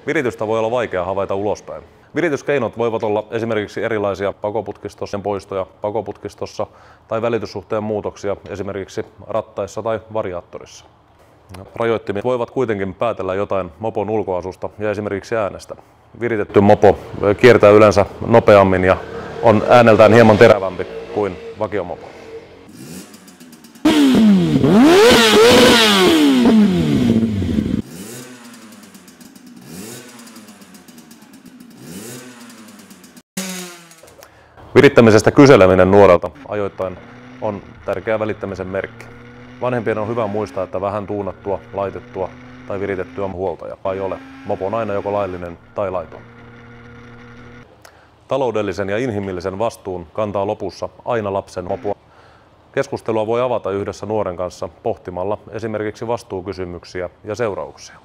Viritystä voi olla vaikea havaita ulospäin. Virityskeinot voivat olla esimerkiksi erilaisia pakoputkistossa poistoja pakoputkistossa tai välityssuhteen muutoksia esimerkiksi rattaissa tai variaattorissa. Rajoittimet voivat kuitenkin päätellä jotain mopon ulkoasusta ja esimerkiksi äänestä. Viritetty mopo kiertää yleensä nopeammin ja on ääneltään hieman terävämpi kuin vakiomopo. Virittämisestä kyseleminen nuorelta ajoittain on tärkeä välittämisen merkki. Vanhempien on hyvä muistaa, että vähän tuunattua, laitettua tai viritettyä on huoltaja ei ole. Mopo on aina joko laillinen tai laiton. Taloudellisen ja inhimillisen vastuun kantaa lopussa aina lapsen mopo. Keskustelua voi avata yhdessä nuoren kanssa pohtimalla esimerkiksi vastuukysymyksiä ja seurauksia.